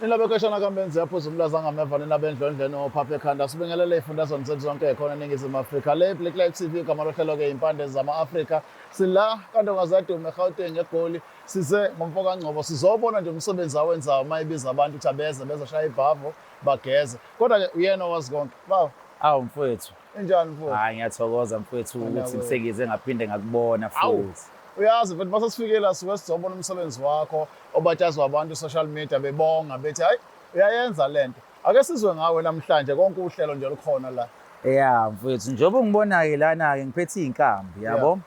Nilabekeshana kambenzi yaphuza umlaza ngameva ninabendlondleni ophapha ekhanda sibingelele ifundazweni zethu zonke ekhona eNingizimu Afrika le Black Light TV igama lohlelo-ke impande zama-Afrika sila kantokazadume eGauteng eGoli size ngomfoka Ngcobo sizobona nje umsebenzi awenzayo uma ebiza abantu ukuthi abeze bezoshaya ibhavo bageze kodwa-ke uyena owazi konke bawo Awu mfowethu. injani mfowethu Hayi ngiyathokoza mfowethu ukuthi sengize ngaphinde ngakubona futhi. uyazi mfethu mase sifike la suke sizobona umsebenzi wakho obatshazwa abantu social media bebonga bethi hayi uyayenza lento ake sizwe ngawe namhlanje konke uhlelo nje lukhona la Yeah mfowethu njengoba ungibona-ke lana-ke ngiphethe iy'nkambi yabo.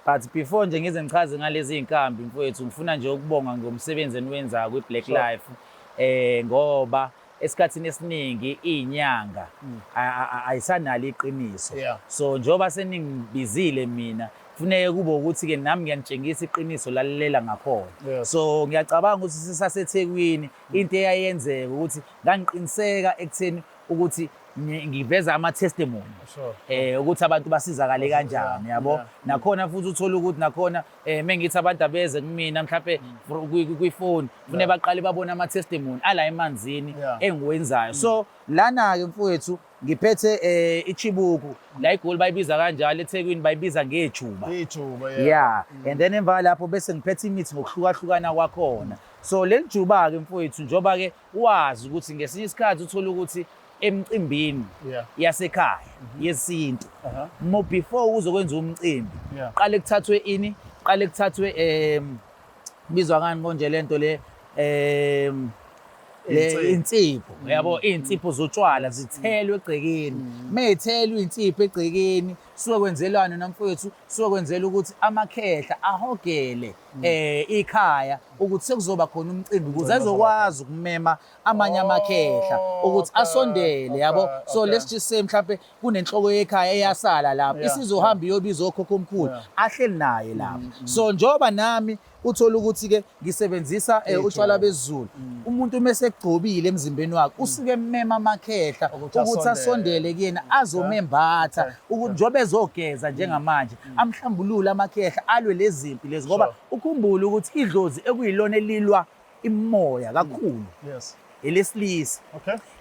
But before nje ngize ngichaze ngalezi y'nkambi mfowethu ngifuna nje ukubonga ngomsebenzi eniwenzayo kwi-Black Life ngoba esikhathini esiningi iy'nyanga ayisanalo iqiniso. So njengoba seningibizile mina kufuneke kube ukuthi-ke nami ngiyanitshengisa iqiniso lalilela ngakhona. So ngiyacabanga ukuthi sisaseThekwini into eyayenzeka ukuthi ngangiqiniseka ekutheni ukuthi ngiveza ama-testimony ukuthi abantu basizakale kanjani yabo. Nakhona futhi uthola ukuthi nakhona mengithi abantu abeze kumina mhlawumbe kwifoni kufuneka baqale babone ama-testimony ala emanzini engiwenzayo. So lana-ke mfowethu ngiphethe iChibuku la iGoli bayibiza kanjalo eThekwini bayibiza ngejuba. Yeah. And then emva lapho bese ngiphethe imithi ngokuhlukahlukana kwakhona. So leli juba-ke mfowethu njengoba-ke wazi ukuthi ngesinye isikhathi uthola ukuthi emcimbini yasekhaya yesintu before uzokwenza umcimbi qale kuthathwe ini qale kuthathwe bizwa ngani konje lento le insipho yabo insipho zotshwala zithelwe egcekeni meyithelwe insipho egcekeni suke kwenzelwana namfowethu suke kwenzela ukuthi amakhehla ahogele ikhaya ukuthi sekuzoba khona umcimbi ukuze azokwazi ukumema amanye amakhehla ukuthi asondele yabo. So let's just say mhlawumbe kunenhloko yekhaya eyasala lapho isizohamba iyobiza okhokho omkhulu ahleli naye lapho. So njengoba nami uthola ukuthi-ke ngisebenzisa utshwala besiZulu umuntu mese egcobile emzimbeni wakhe usuke emema amakhehla ukuthi asondele kuyena azomembatha ukuthi njengoba ezogeza njengamanje amhlambulule amakhehla alwe lezimpi lezi ngoba ukhumbule ukuthi idlozi ekuyilona elilwa imoya kakhulu elesilisa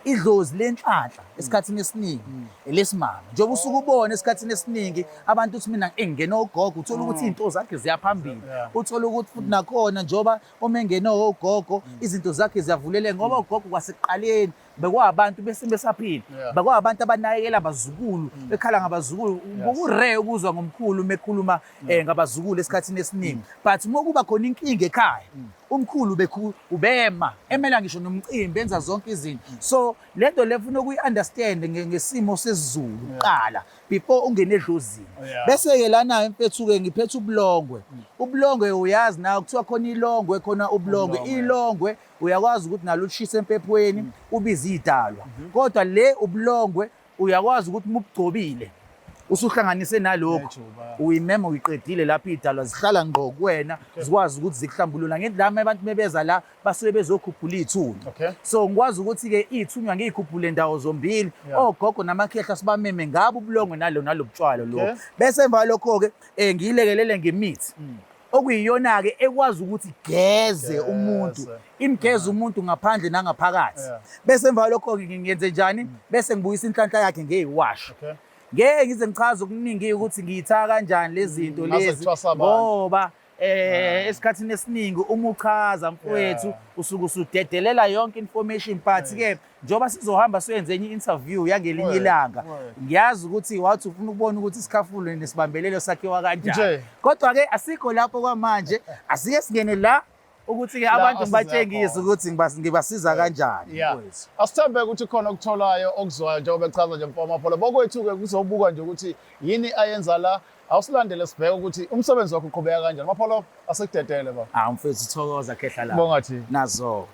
idlozi lenhlanhla esikhathini esiningi elesimanga njengoba usuke ubona esikhathini esiningi abantu uthi mina engene ogogo uthola ukuthi izinto zakhe ziyaphambili uthola ukuthi futhi nakhona njengoba uma engene ogogo izinto zakhe ziyavuleleka ngoba ogogo kwasekuqaleni bekwabantu besaphila bekwabantu abanakekela abazukulu bekhala ngabazukulu ukure ukuzwa ngomkhulu mekhuluma ngabazukulu esikhathini esiningi but mokuba khona inkinga ekhaya umkhulu ubema emela ngisho nomcimbi enza zonke izinto. So lento lefuna ukuyi-understand ngesimo sesiZulu kuqala before ungene edlozini. Bese-ke lana mfethu-ke ngiphethe ubulongwe. Ubulongwe uyazi nawe kuthiwa khona ilongwe khona ubulongwe. Ilongwe uyakwazi ukuthi nalo ushise empephweni ubize iy'dalwa kodwa le ubulongwe uyakwazi ukuthi mubugcobile usuhlanganise nalokho uyimema uyiqedile lapho iy'dalwa zihlala ngqo kuwena zikwazi ukuthi zikuhlambulula ngendlama abantu bebeza la basuke bezokhuphula iy'thunywa. So ngikwazi ukuthi-ke iy'thunywa ngiy'khuphule ndawo zombili ogogo namakhehla sibameme ngabo ubulongwe nalobutshwala lokho. Bese emva lokho-ke ngiyilekelele ngemithi okuyiyona-ke ekwazi ukuthi igeze umuntu imgeze umuntu ngaphandle nangaphakathi. Bese emva lokho-ke ngiyenze njani bese ngibuyisa inhlanhla yakhe ngeyiwasha. Ngeke ngize ngichaze okuningi ukuthi ngiyithatha kanjani lezi zinto lezi ngoba esikhathini esiningi uma uchaza mfowethu usuke usudedelela yonke information but-ke njengoba sizohamba siyenze enye i-interview yangelinye ilanga ngiyazi ukuthi wathi ufuna ukubona ukuthi isikhafula nesibambelelo sakhiwa kanjani kodwa-ke asikho lapho kwamanje asike singene la ukuthi-ke abantu ngibatshengise ukuthi ngibasiza kanjani. Asithembe ukuthi khona okutholayo okuzwayo njengoba echaza nje mfowethu Maphola bokwethu-ke kuzobuka nje ukuthi yini ayenza la awusilandele sibheke ukuthi umsebenzi wakho uqhubeka kanjani. Maphola asekudedele baba. Mfethu thokoza khehla la bonga thina nazo.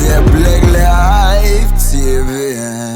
Der Black Live TV